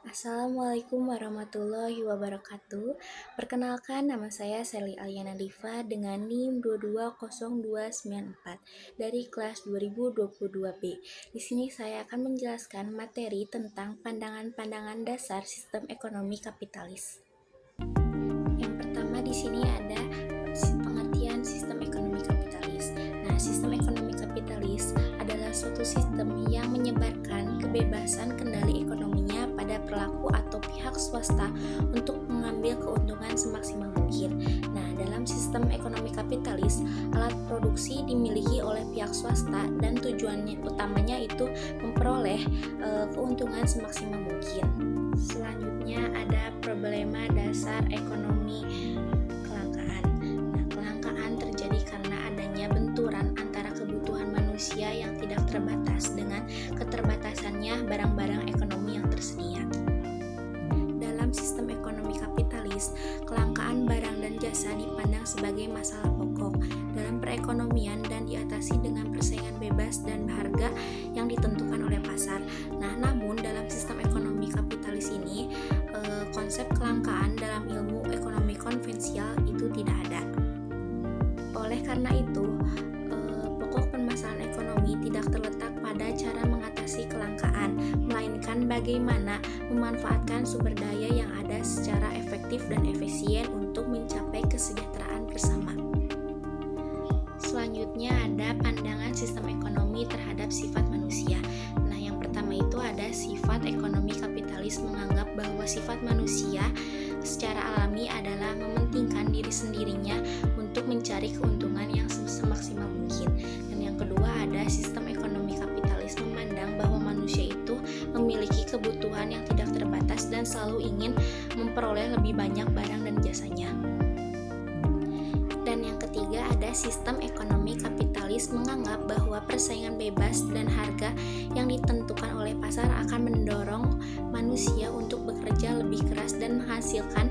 Assalamualaikum warahmatullahi wabarakatuh. Perkenalkan, nama saya Sally Aliana Diva dengan NIM 220294 dari kelas 2022B. Di sini saya akan menjelaskan materi tentang pandangan-pandangan dasar sistem ekonomi kapitalis. Yang pertama di sini ada pengertian sistem ekonomi kapitalis. Nah, sistem ekonomi kapitalis adalah suatu sistem yang menyebarkan kebebasan kendali ekonominya pada pelaku atau pihak swasta untuk mengambil keuntungan semaksimal mungkin. Nah, dalam sistem ekonomi kapitalis, alat produksi dimiliki oleh pihak swasta dan tujuannya utamanya itu memperoleh keuntungan semaksimal mungkin. Selanjutnya ada problema dasar ekonomi kelangkaan. Nah, kelangkaan terjadi karena adanya benturan antara kebutuhan manusia yang tidak terbatas dengan keterbatasannya barang-barang ekonomi yang tersedia. Dalam sistem ekonomi kapitalis, kelangkaan barang dan jasa dipandang sebagai masalah pokok dalam perekonomian dan diatasi dengan persaingan bebas dan harga yang ditentukan oleh pasar. Nah, namun dalam sistem ekonomi kapitalis ini, konsep kelangkaan dalam ilmu ekonomi konvensional itu tidak ada. Oleh karena itu, pokok permasalahan ekonomi tidak terletak pada cara mengatasi kelangkaan, melainkan bagaimana memanfaatkan sumber daya yang ada secara efektif dan efisien untuk mencapai kesejahteraan bersama. Selanjutnya ada pandangan sistem ekonomi terhadap sifat manusia. Nah, yang pertama itu ada sifat ekonomi kapitalis menganggap bahwa sifat manusia secara alami adalah mementingkan diri sendirinya untuk mencari keuntungan yang semaksimal mungkin. Dan yang kedua ada sistem ekonomi kapitalis memandang bahwa manusia itu memiliki kebutuhan yang tidak terbatas dan selalu ingin memperoleh lebih banyak barang dan jasanya. Dan yang ketiga ada sistem ekonomi kapitalis menganggap bahwa persaingan bebas dan harga yang ditentukan oleh pasar akan mendorong manusia untuk bekerja lebih keras dan menghasilkan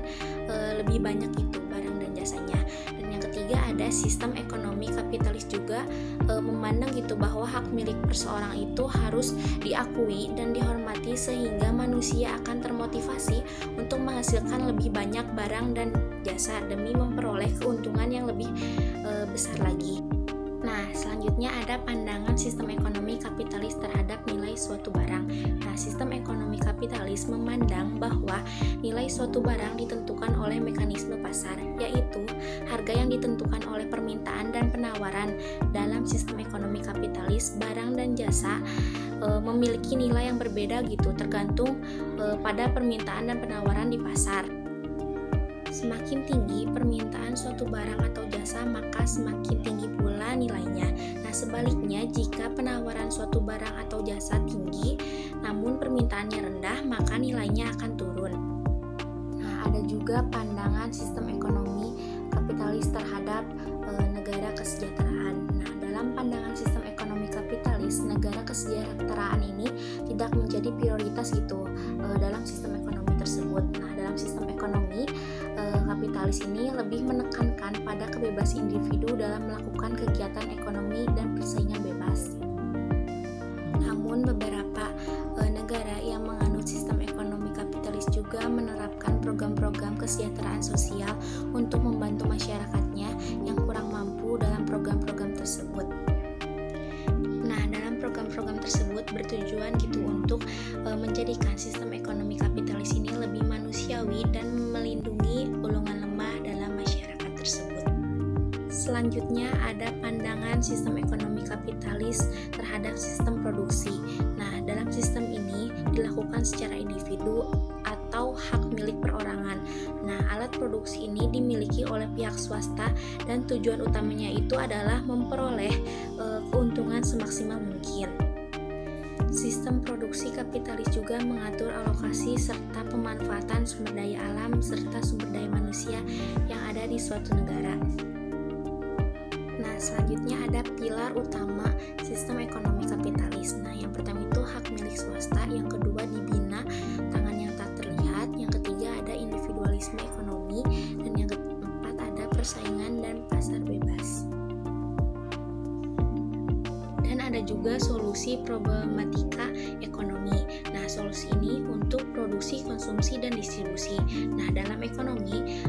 lebih banyak itu barang dan jasanya. Dan yang ketiga ada sistem ekonomi kapitalis juga memandang gitu bahwa hak milik perseorang itu harus diakui dan dihormati sehingga manusia akan termotivasi untuk menghasilkan lebih banyak barang dan jasa demi memperoleh keuntungan yang lebih besar lagi. Nah, selanjutnya ada pandangan sistem ekonomi kapitalis terhadap nilai suatu barang. Nah, sistem ekonomi kapitalis memandang bahwa nilai suatu barang ditentukan oleh mekanisme pasar, yaitu harga yang ditentukan oleh permintaan dan penawaran. Dalam sistem ekonomi kapitalis, barang dan jasa memiliki nilai yang berbeda gitu, tergantung pada permintaan dan penawaran di pasar. Semakin tinggi permintaan suatu barang atau jasa, maka semakin tinggi pula nilainya. Nah, sebaliknya, jika penawaran suatu barang atau jasa tinggi, namun permintaannya rendah, maka nilainya akan turun. Nah, ada juga pandangan sistem ekonomi kapitalis terhadap negara kesejahteraan. Nah, dalam pandangan sistem ekonomi kapitalis, negara kesejahteraan ini tidak menjadi prioritas gitu dalam sistem ekonomi tersebut. Nah, dalam sistem ekonomi kapitalis ini lebih menekankan pada kebebasan individu dalam melakukan kegiatan ekonomi dan persaingan bebas. Namun beberapa negara yang menganut sistem ekonomi kapitalis juga menerapkan program-program kesejahteraan sosial untuk membantu masyarakatnya yang kurang mampu dalam program-program tersebut. Nah, dalam program-program tersebut bertujuan gitu untuk menjadikan sistem ekonomi kapitalis ini lebih manusiawi dan melindungi golongan lemah dalam masyarakat tersebut. Selanjutnya ada pandangan sistem ekonomi kapitalis terhadap sistem produksi. Nah, dalam sistem ini dilakukan secara individu atau hak milik perorangan. Nah, alat produksi ini dimiliki oleh pihak swasta dan tujuan utamanya itu adalah memperoleh keuntungan semaksimal mungkin. Sistem produksi kapitalis juga mengatur alokasi serta pemanfaatan sumber daya alam serta sumber daya manusia yang ada di suatu negara. Nah, selanjutnya ada pilar utama sistem ekonomi kapitalis. Nah, yang pertama itu hak milik swasta, yang kedua dibina tangan yang tak terlihat, yang ketiga ada individualisme ekonomi, dan yang keempat ada persaingan dan pasar bebas. Dan ada juga solusi problematika ekonomi. Nah, solusi ini untuk produksi produksi, konsumsi, dan distribusi. Nah, dalam ekonomi,